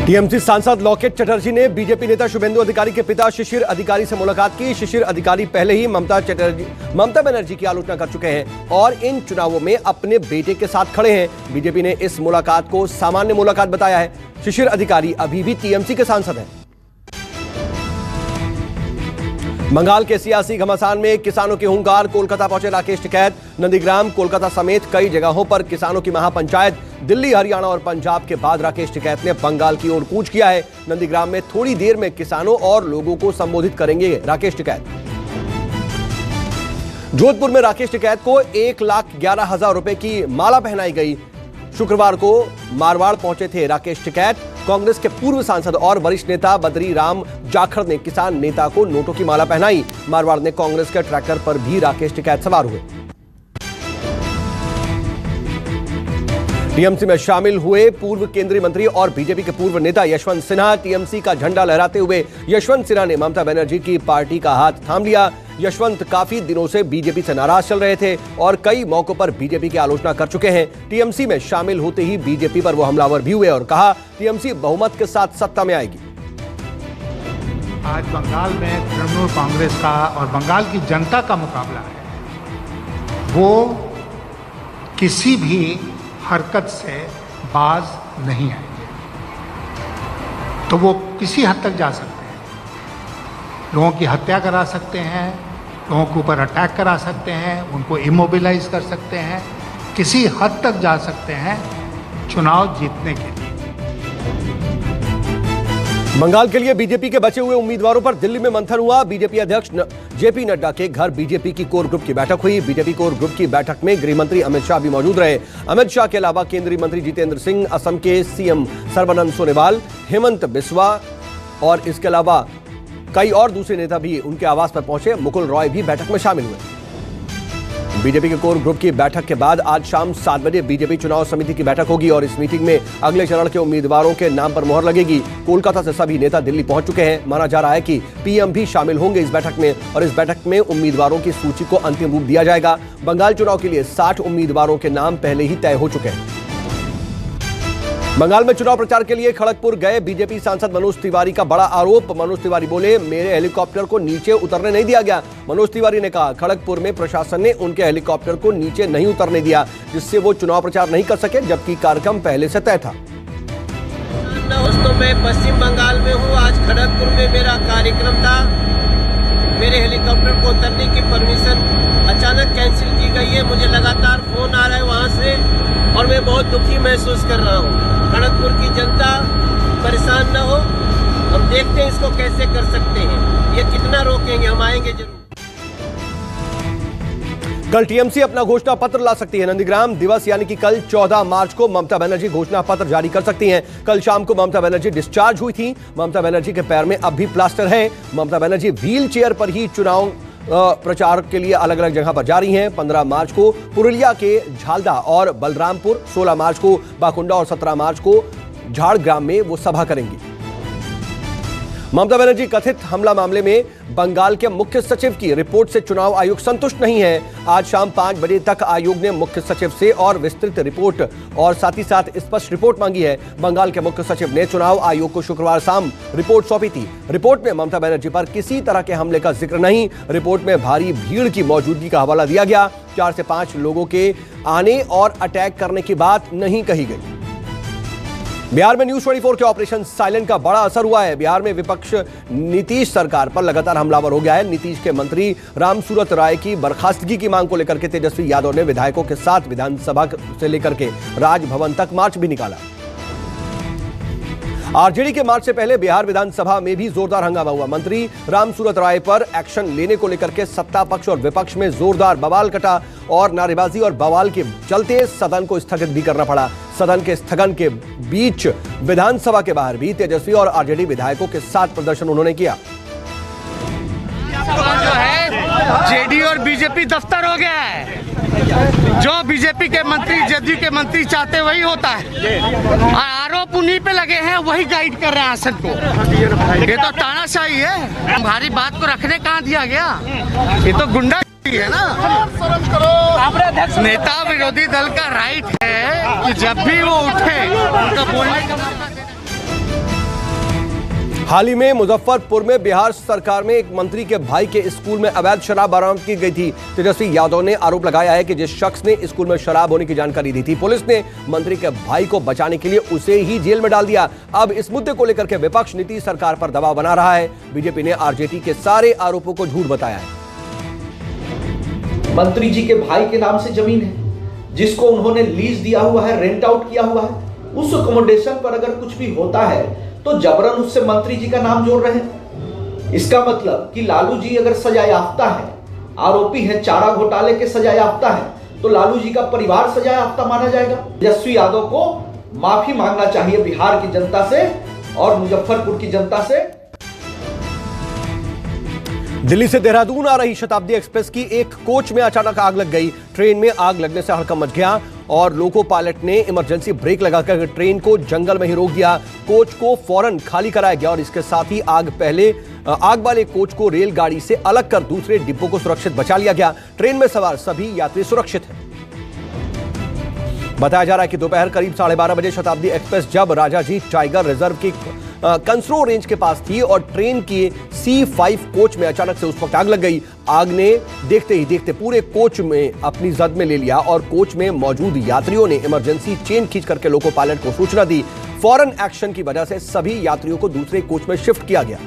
TMC सांसद लॉकेट चटर्जी ने BJP नेता शुभेंदु अधिकारी के पिता शिशिर अधिकारी से मुलाकात की। शिशिर अधिकारी पहले ही ममता बनर्जी की आलोचना कर चुके हैं और इन चुनावों में अपने बेटे के साथ खड़े हैं। बीजेपी ने इस मुलाकात को सामान्य मुलाकात बताया है। शिशिर अधिकारी अभी भी टीएमसी के सांसद हैं। बंगाल के सियासी घमासान में किसानों के हुंकार। कोलकाता पहुंचे राकेश टिकैत। नंदीग्राम, कोलकाता समेत कई जगहों पर किसानों की महापंचायत। दिल्ली, हरियाणा और पंजाब के बाद राकेश टिकैत ने बंगाल की ओर कूच किया है। नंदीग्राम में थोड़ी देर में किसानों और लोगों को संबोधित करेंगे राकेश टिकैत। जोधपुर में राकेश टिकैत को 1,11,000 रुपए की माला पहनाई गई। शुक्रवार को मारवाड़ पहुंचे थे राकेश टिकैत। कांग्रेस के पूर्व सांसद और वरिष्ठ नेता बद्री राम जाखड़ ने किसान नेता को नोटों की माला पहनाई। मारवाड़ ने कांग्रेस के ट्रैक्टर पर भी राकेश टिकैत सवार हुए। टीएमसी में शामिल हुए पूर्व केंद्रीय मंत्री और बीजेपी के पूर्व नेता यशवंत सिन्हा। टीएमसी का झंडा लहराते हुए यशवंत सिन्हा ने ममता बनर्जी की पार्टी का हाथ थाम लिया। यशवंत काफी दिनों से बीजेपी से नाराज चल रहे थे और कई मौकों पर बीजेपी की आलोचना कर चुके हैं। टीएमसी में शामिल होते ही बीजेपी पर वो हमलावर भी हुए और कहा टीएमसी बहुमत के साथ सत्ता में आएगी। आज बंगाल में तृणमूल कांग्रेस का और बंगाल की जनता का मुकाबला है। वो किसी भी हरकत से बाज नहीं आएंगे, तो वो किसी हद तक जा सकते हैं। लोगों की हत्या करा सकते हैं, लोगों के ऊपर अटैक करा सकते हैं, उनको इमोबिलाइज कर सकते हैं, किसी हद तक जा सकते हैं चुनाव जीतने के लिए। बंगाल के लिए बीजेपी के बचे हुए उम्मीदवारों पर दिल्ली में मंथन हुआ। बीजेपी अध्यक्ष जेपी नड्डा के घर बीजेपी की कोर ग्रुप की बैठक हुई। बीजेपी कोर ग्रुप की बैठक में गृह मंत्री अमित शाह भी मौजूद रहे। अमित शाह के अलावा केंद्रीय मंत्री जितेंद्र सिंह, असम के सीएम सर्बानंद सोनोवाल, हेमंत बिस्वा और इसके अलावा कई और दूसरे नेता भी उनके आवास पर पहुंचे। मुकुल रॉय भी बैठक में शामिल हुए। बीजेपी के कोर ग्रुप की बैठक के बाद आज शाम 7 बजे बीजेपी चुनाव समिति की बैठक होगी और इस मीटिंग में अगले चरण के उम्मीदवारों के नाम पर मुहर लगेगी। कोलकाता से सभी नेता दिल्ली पहुंच चुके हैं। माना जा रहा है कि पीएम भी शामिल होंगे इस बैठक में और इस बैठक में उम्मीदवारों की सूची को अंतिम रूप दिया जाएगा। बंगाल चुनाव के लिए 60 उम्मीदवारों के नाम पहले ही तय हो चुके हैं। बंगाल में चुनाव प्रचार के लिए खड़गपुर गए बीजेपी सांसद मनोज तिवारी का बड़ा आरोप। मनोज तिवारी बोले, मेरे हेलीकॉप्टर को नीचे उतरने नहीं दिया गया। मनोज तिवारी ने कहा, खड़गपुर में प्रशासन ने उनके हेलीकॉप्टर को नीचे नहीं उतरने दिया, जिससे वो चुनाव प्रचार नहीं कर सके, जबकि कार्यक्रम पहले से तय था। दोस्तों, मैं पश्चिम बंगाल में हूँ। आज खड़गपुर में मेरा कार्यक्रम था। मेरे हेलीकॉप्टर को उतरने की परमिशन अचानक कैंसिल की गई है। मुझे लगातार फोन आ रहा है वहाँ से और मैं बहुत दुखी महसूस कर रहा हूँ। खड़गपुर की जनता परेशान न हो। हम देखते हैं इसको कैसे कर सकते हैं, ये कितना रोकेंगे, हम आएंगे जरूर। कल टीएमसी अपना घोषणा पत्र ला सकती है। नंदीग्राम दिवस यानी कि कल 14 मार्च को ममता बनर्जी घोषणा पत्र जारी कर सकती हैं। कल शाम को ममता बनर्जी डिस्चार्ज हुई थी। ममता बनर्जी के पैर में अब भी प्लास्टर है। ममता बनर्जी व्हील चेयर पर ही चुनाव प्रचार के लिए अलग अलग जगह पर जा रही हैं। 15 मार्च को पुरुलिया के झालदा और बलरामपुर, 16 मार्च को बाकुंडा और 17 मार्च को झाड़ग्राम में वो सभा करेंगी। ममता बनर्जी कथित हमला मामले में बंगाल के मुख्य सचिव की रिपोर्ट से चुनाव आयोग संतुष्ट नहीं है। आज शाम 5 बजे तक आयोग ने मुख्य सचिव से और विस्तृत रिपोर्ट और साथ ही साथ स्पष्ट रिपोर्ट मांगी है। बंगाल के मुख्य सचिव ने चुनाव आयोग को शुक्रवार शाम रिपोर्ट सौंपी थी। रिपोर्ट में ममता बनर्जी पर किसी तरह के हमले का जिक्र नहीं। रिपोर्ट में भारी भीड़ की मौजूदगी का हवाला दिया गया। 4 से 5 लोगों के आने और अटैक करने की बात नहीं कही गई। बिहार में न्यूज 24 के ऑपरेशन साइलेंट का बड़ा असर हुआ है। बिहार में विपक्ष नीतीश सरकार पर लगातार हमलावर हो गया है। नीतीश के मंत्री रामसूरत राय की बर्खास्तगी की मांग को लेकर के तेजस्वी यादव ने विधायकों के साथ विधानसभा से लेकर के राजभवन तक मार्च भी निकाला। आरजेडी के मार्च से पहले बिहार विधानसभा में भी जोरदार हंगामा हुआ। मंत्री रामसूरत राय पर एक्शन लेने को लेकर के सत्ता पक्ष और विपक्ष में जोरदार बवाल कटा और नारेबाजी और बवाल के चलते सदन को स्थगित भी करना पड़ा। सदन के स्थगन के बीच विधानसभा के बाहर भी तेजस्वी और आरजेडी विधायकों के साथ प्रदर्शन उन्होंने किया। जो है जेडी और बीजेपी दफ्तर हो गया है। जो बीजेपी के मंत्री जदयू के मंत्री चाहते वही होता है। आरोप उन्हीं पे लगे हैं, वही गाइड कर रहे हैं आसन को। ये तो तानाशाही है। हमारी बात को रखने कहाँ दिया गया? ये तो गुंडा है ना। नेता विरोधी दल का राइट है कि जब भी वो उठे उनका बोलने का मौका देना। हाल ही में मुजफ्फरपुर में बिहार सरकार में एक मंत्री के भाई के स्कूल में अवैध शराब बरामद की गई थी। तेजस्वी यादव ने आरोप लगाया है कि जिस शख्स ने स्कूल में शराब होने की जानकारी दी थी, पुलिस ने मंत्री के भाई को बचाने के लिए उसे ही जेल में डाल दिया। अब इस मुद्दे को लेकर के विपक्ष नीतीश सरकार पर दबाव बना रहा है। बीजेपी ने आरजेडी के सारे आरोपों को झूठ बताया है। मंत्री जी के भाई के नाम से जमीन है जिसको उन्होंने लीज दिया हुआ है, रेंट आउट किया हुआ है। उस अकोमोडेशन पर अगर कुछ भी होता है तो जबरन उससे मंत्री जी का नाम जोड़ रहे हैं। इसका मतलब कि लालू जी अगर सजा याफ्ता है, आरोपी है, चारा घोटाले के सजा याफ्ता है, तो लालू जी का परिवार सजा याफ्ता माना जाएगा। तेजस्वी यादव को माफी मांगना चाहिए बिहार की जनता से और मुजफ्फरपुर की जनता से। दिल्ली से देहरादून आ रही शताब्दी एक्सप्रेस की एक कोच में अचानक आग लग गई। ट्रेन में आग लगने से हड़कंप मच गया और लोको पायलट ने इमरजेंसी ब्रेक लगाकर ट्रेन को जंगल में ही रोक दिया। कोच को फौरन खाली कराया गया और इसके साथ ही आग वाले कोच को रेलगाड़ी से अलग कर दूसरे डिब्बों को सुरक्षित बचा लिया गया। ट्रेन में सवार सभी यात्री सुरक्षित हैं। बताया जा रहा है कि दोपहर करीब 12:30 बजे शताब्दी एक्सप्रेस जब राजाजी टाइगर रिजर्व की कंसरो रेंज के पास थी और ट्रेन की C5 कोच में अचानक से उस वक्त आग लग गई। आग ने देखते ही देखते पूरे कोच में अपनी जद में ले लिया और कोच में मौजूद यात्रियों ने इमरजेंसी चेन खींच करके लोको पायलट को सूचना दी। फौरन एक्शन की वजह से सभी यात्रियों को दूसरे कोच में शिफ्ट किया गया।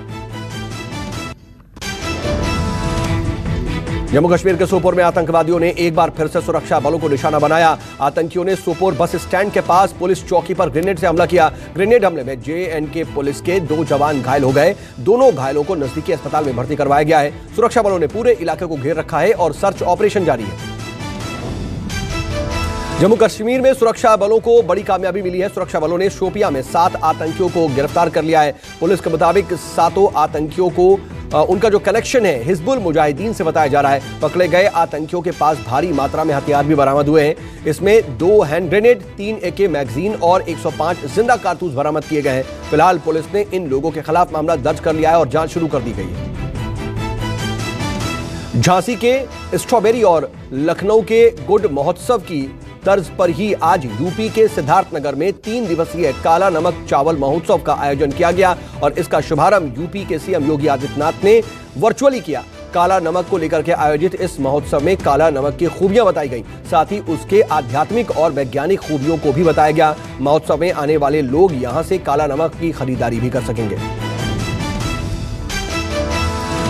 जम्मू कश्मीर के सोपोर में आतंकवादियों ने एक बार फिर से सुरक्षा बलों को निशाना बनाया। आतंकियों ने सोपोर बस स्टैंड के पास पुलिस चौकी पर ग्रेनेड से हमला किया। ग्रेनेड हमले में JNK पुलिस के 2 जवान घायल हो गए। दोनों घायलों को नजदीकी अस्पताल में भर्ती करवाया गया है। सुरक्षा बलों ने पूरे इलाके को घेर रखा है और सर्च ऑपरेशन जारी है। जम्मू कश्मीर में सुरक्षा बलों को बड़ी कामयाबी मिली है। सुरक्षा बलों ने शोपियां में 7 आतंकियों को गिरफ्तार कर लिया है। पुलिस के मुताबिक 7 आतंकियों को उनका जो कनेक्शन है हिजबुल मुजाहिदीन से बताया जा रहा है। पकड़े गए आतंकियों के पास भारी मात्रा में हथियार भी बरामद हुए हैं। इसमें 2 हैंड ग्रेनेड, 3 AK मैगजीन और 105 जिंदा कारतूस बरामद किए गए हैं। फिलहाल पुलिस ने इन लोगों के खिलाफ मामला दर्ज कर लिया है और जांच शुरू कर दी गई है। झांसी के स्ट्रॉबेरी और लखनऊ के गुड़ महोत्सव की तर्ज पर ही आज यूपी के सिद्धार्थनगर में 3 दिवसीय काला नमक चावल महोत्सव का आयोजन किया गया और इसका शुभारंभ यूपी के CM योगी आदित्यनाथ ने वर्चुअली किया। काला नमक को लेकर के आयोजित इस महोत्सव में काला नमक की खूबियां बताई गई, साथ ही उसके आध्यात्मिक और वैज्ञानिक खूबियों को भी बताया गया। महोत्सव में आने वाले लोग यहां से काला नमक की खरीदारी भी कर सकेंगे।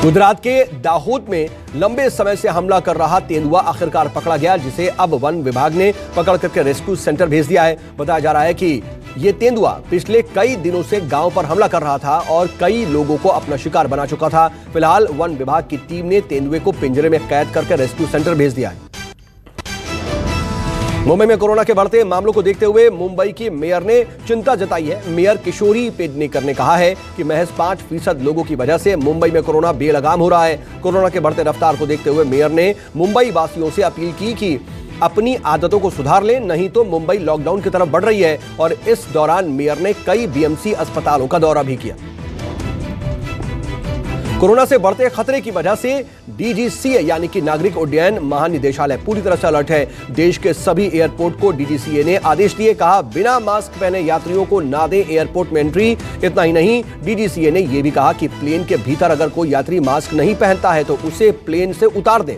गुजरात के दाहोद में लंबे समय से हमला कर रहा तेंदुआ आखिरकार पकड़ा गया, जिसे अब वन विभाग ने पकड़ करके रेस्क्यू सेंटर भेज दिया है। बताया जा रहा है कि ये तेंदुआ पिछले कई दिनों से गांव पर हमला कर रहा था और कई लोगों को अपना शिकार बना चुका था। फिलहाल वन विभाग की टीम ने तेंदुए को पिंजरे में कैद करके रेस्क्यू सेंटर भेज दिया है। मुंबई में कोरोना के बढ़ते मामलों को देखते हुए मुंबई की मेयर ने चिंता जताई है। मेयर किशोरी पेडनेकर ने कहा है कि महज 5% लोगों की वजह से मुंबई में कोरोना बेलगाम हो रहा है। कोरोना के बढ़ते रफ्तार को देखते हुए मेयर ने मुंबई वासियों से अपील की कि अपनी आदतों को सुधार लें, नहीं तो मुंबई लॉकडाउन की तरफ बढ़ रही है। और इस दौरान मेयर ने कई BMC अस्पतालों का दौरा भी किया। कोरोना से बढ़ते खतरे की वजह से DGCA यानी कि नागरिक उड्डयन महानिदेशालय पूरी तरह से अलर्ट है। देश के सभी एयरपोर्ट को DGCA ने आदेश दिए। कहा, बिना मास्क पहने यात्रियों को ना दें एयरपोर्ट में एंट्री। इतना ही नहीं, DGCA ने यह भी कहा कि प्लेन के भीतर अगर कोई यात्री मास्क नहीं पहनता है तो उसे प्लेन से उतार दें।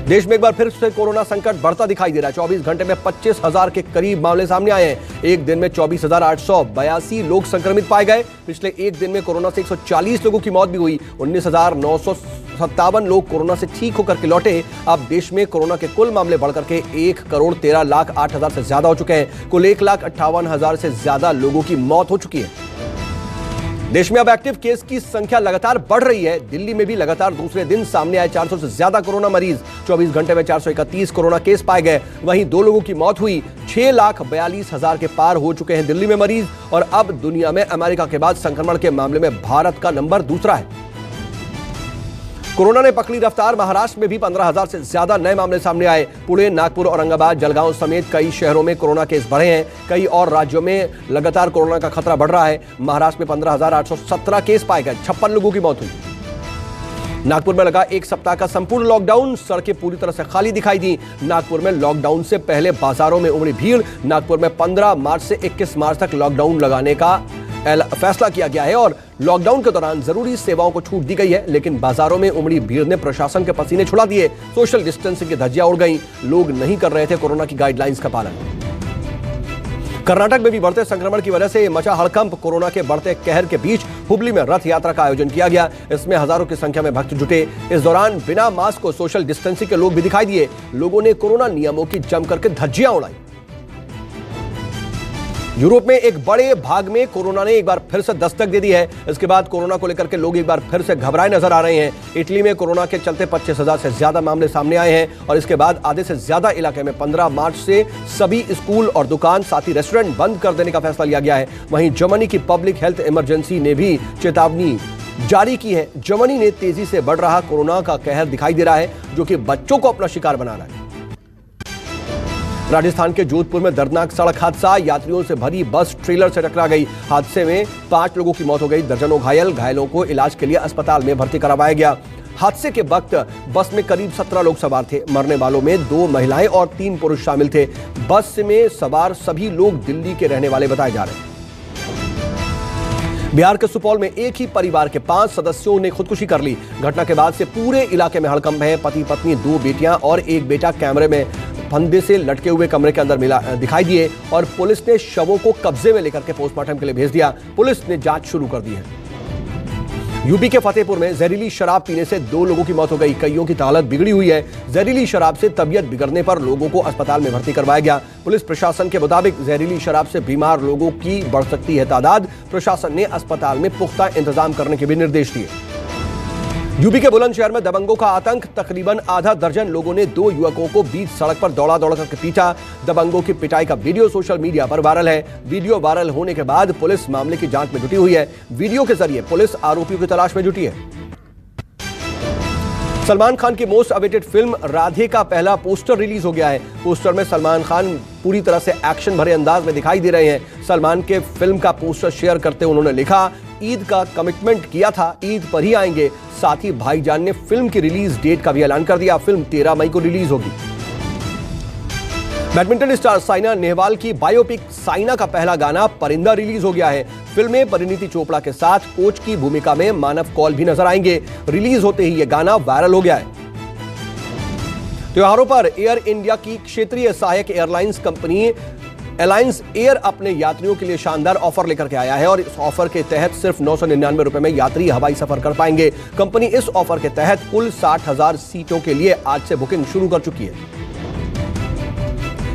देश में एक बार फिर से कोरोना संकट बढ़ता दिखाई दे रहा है। 24 घंटे में 25,000 के करीब मामले सामने आए हैं। एक दिन में 24,882 लोग संक्रमित पाए गए। पिछले एक दिन में कोरोना से 140 लोगों की मौत भी हुई। 19,957 लोग कोरोना से ठीक होकर के लौटे। अब देश में कोरोना के कुल मामले बढ़कर के 1,13,08,000 से ज्यादा हो चुके हैं। कुल 1,58,000 से ज्यादा लोगों की मौत हो चुकी है। देश में अब एक्टिव केस की संख्या लगातार बढ़ रही है। दिल्ली में भी लगातार दूसरे दिन सामने आए 400 से ज्यादा कोरोना मरीज। 24 घंटे में 431 कोरोना केस पाए गए। वहीं 2 लोगों की मौत हुई। 6,42,000 के पार हो चुके हैं दिल्ली में मरीज। और अब दुनिया में अमेरिका के बाद संक्रमण के मामले में भारत का नंबर दूसरा है। कोरोना ने पकड़ी रफ्तार। महाराष्ट्र में भी 15,000 से ज्यादा नए मामले सामने आए। पुणे, नागपुर, औरंगाबाद, जलगांव समेत कई शहरों में कोरोना केस बढ़े हैं। कई और राज्यों में लगातार कोरोना का खतरा बढ़ रहा है। महाराष्ट्र में 15,817 केस पाए गए। 56 लोगों की मौत हुई। नागपुर में लगा 1 सप्ताह का संपूर्ण लॉकडाउन। सड़कें पूरी तरह से खाली दिखाई दी। नागपुर में लॉकडाउन से पहले बाजारों में उमड़ी भीड़। नागपुर में 15 मार्च से 21 मार्च तक लॉकडाउन लगाने का फैसला किया गया है और लॉकडाउन के दौरान जरूरी सेवाओं को छूट दी गई है, लेकिन बाजारों में उमड़ी भीड़ ने प्रशासन के पसीने छुड़ा दिए। सोशल डिस्टेंसिंग की धज्जियां उड़ गई, लोग नहीं कर रहे थे कोरोना की गाइडलाइंस का पालन। कर्नाटक में भी बढ़ते संक्रमण की वजह से मचा हड़कंप। कोरोना के बढ़ते कहर के बीच हुबली में रथ यात्रा का आयोजन किया गया। इसमें हजारों की संख्या में भक्त जुटे। इस दौरान बिना मास्क और सोशल डिस्टेंसिंग के लोग भी दिखाई दिए। लोगों ने कोरोना नियमों की जम करके धज्जियां उड़ाई। यूरोप में एक बड़े भाग में कोरोना ने एक बार फिर से दस्तक दे दी है। इसके बाद कोरोना को लेकर के लोग एक बार फिर से घबराए नजर आ रहे हैं। इटली में कोरोना के चलते 25,000 से ज्यादा मामले सामने आए हैं और इसके बाद आधे से ज्यादा इलाके में 15 मार्च से सभी स्कूल और दुकान साथ ही रेस्टोरेंट बंद कर देने का फैसला लिया गया है। वहीं जर्मनी की पब्लिक हेल्थ इमरजेंसी ने भी चेतावनी जारी की है। जर्मनी ने तेजी से बढ़ रहा कोरोना का कहर दिखाई दे रहा है, जो कि बच्चों को अपना शिकार बना रहा है। राजस्थान के जोधपुर में दर्दनाक सड़क हादसा। यात्रियों से भरी बस ट्रेलर से टकरा गई। हादसे में 5 लोगों की मौत हो गई। दर्जनों घायलों को इलाज के लिए अस्पताल में भर्ती करवाया गया। हादसे के वक्त बस में करीब 17 लोग सवार थे। मरने वालों में 2 महिलाएं और 3 पुरुष शामिल थे। बस में सवार सभी लोग दिल्ली के रहने वाले बताए जा रहे हैं। बिहार के सुपौल में एक ही परिवार के 5 सदस्यों ने खुदकुशी कर ली। घटना के बाद से पूरे इलाके में हड़कंप है। पति पत्नी, 2 बेटियां और 1 बेटा कैमरे में फंदे से लटके हुए कमरे के अंदर दिखाई दिए और पुलिस ने शवों को कब्जे में लेकर के पोस्टमार्टम के लिए भेज दिया। पुलिस ने जांच शुरू कर दी है। यूपी के फतेहपुर में जहरीली शराब पीने से 2 लोगों की मौत हो गई। कईयों की हालत बिगड़ी हुई है। जहरीली शराब से तबीयत बिगड़ने पर लोगों को अस्पताल में भर्ती करवाया गया। पुलिस प्रशासन के मुताबिक जहरीली शराब से बीमार लोगों की बढ़ सकती है तादाद। प्रशासन ने अस्पताल में पुख्ता इंतजाम करने के भी निर्देश दिए। यूपी के बुलंदशहर में दबंगों का आतंक। तकरीबन आधा दर्जन लोगों ने 2 युवकों को बीच सड़क पर दौड़ा करके पीटा। दबंगों की पिटाई का वीडियो सोशल मीडिया पर वायरल है। वीडियो वायरल होने के बाद पुलिस मामले की जांच में जुटी हुई है। वीडियो के जरिए पुलिस आरोपियों की तलाश में जुटी है। सलमान खान की मोस्ट अवेटेड फिल्म राधे का पहला पोस्टर रिलीज हो गया है। पोस्टर में सलमान खान पूरी तरह से एक्शन भरे अंदाज में दिखाई दे रहे हैं। सलमान के फिल्म का पोस्टर शेयर करते उन्होंने लिखा, ईद का कमिटमेंट किया था, ईद पर ही आएंगे। साथ ही भाईजान ने फिल्म की रिलीज डेट का भी ऐलान कर दिया। फिल्म 13 मई को रिलीज होगी। बैडमिंटन स्टार साइना नेहवाल की बायोपिक साइना का पहला गाना परिंदा रिलीज हो गया है। फिल्म में परिणीति चोपड़ा के साथ कोच की भूमिका में मानव कौल भी नजर आएंगे। रिलीज होते ही यह गाना वायरल हो गया है। त्योहारों पर एयर इंडिया की क्षेत्रीय सहायक एयरलाइंस कंपनी अलायंस एयर अपने यात्रियों के लिए शानदार ऑफर लेकर के आया है और इस ऑफर के तहत सिर्फ 999 रुपए में यात्री हवाई सफर कर पाएंगे। कंपनी इस ऑफर के तहत कुल 60,000 सीटों के लिए आज से बुकिंग शुरू कर चुकी है।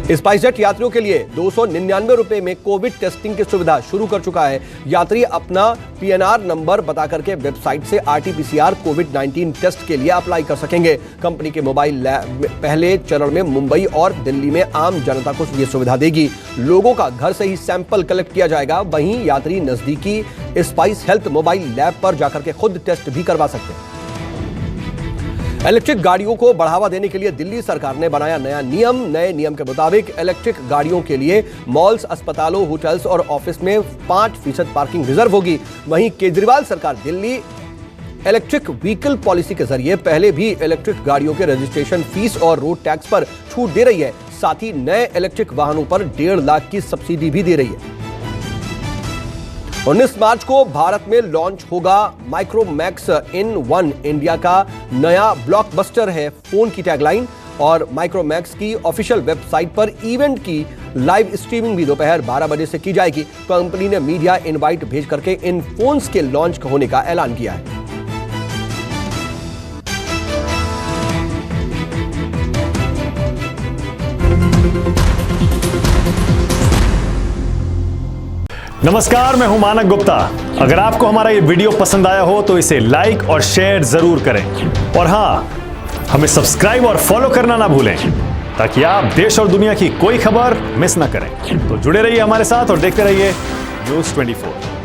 स्पाइसजेट यात्रियों के लिए 299 रुपए में कोविड टेस्टिंग की सुविधा शुरू कर चुका है। यात्री अपना PNR नंबर बता करके वेबसाइट से RT-PCR कोविड-19 टेस्ट के लिए अप्लाई कर सकेंगे। कंपनी के मोबाइल लैब पहले चरण में मुंबई और दिल्ली में आम जनता को यह सुविधा देगी। लोगों का घर से ही सैंपल कलेक्ट किया जाएगा। वहीं यात्री नजदीकी स्पाइस हेल्थ मोबाइल लैब पर जाकर के खुद टेस्ट भी करवा सकते हैं। इलेक्ट्रिक गाड़ियों को बढ़ावा देने के लिए दिल्ली सरकार ने बनाया नया नियम। नए नियम के मुताबिक इलेक्ट्रिक गाड़ियों के लिए मॉल्स, अस्पतालों, होटल्स और ऑफिस में 5% पार्किंग रिजर्व होगी। वहीं केजरीवाल सरकार दिल्ली इलेक्ट्रिक व्हीकल पॉलिसी के जरिए पहले भी इलेक्ट्रिक गाड़ियों के रजिस्ट्रेशन फीस और रोड टैक्स पर छूट दे रही है। साथ ही नए इलेक्ट्रिक वाहनों पर 1.5 लाख की सब्सिडी भी दे रही है। 19 मार्च को भारत में लॉन्च होगा माइक्रोमैक्स इन 1। इंडिया का नया ब्लॉकबस्टर है फोन की टैगलाइन और माइक्रोमैक्स की ऑफिशियल वेबसाइट पर इवेंट की लाइव स्ट्रीमिंग भी दोपहर 12 बजे से की जाएगी। कंपनी ने मीडिया इनवाइट भेज करके इन फोन्स के लॉन्च होने का ऐलान किया है। नमस्कार, मैं हूं मानक गुप्ता। अगर आपको हमारा ये वीडियो पसंद आया हो तो इसे लाइक और शेयर जरूर करें और हां, हमें सब्सक्राइब और फॉलो करना ना भूलें ताकि आप देश और दुनिया की कोई खबर मिस ना करें। तो जुड़े रहिए हमारे साथ और देखते रहिए न्यूज़ 24।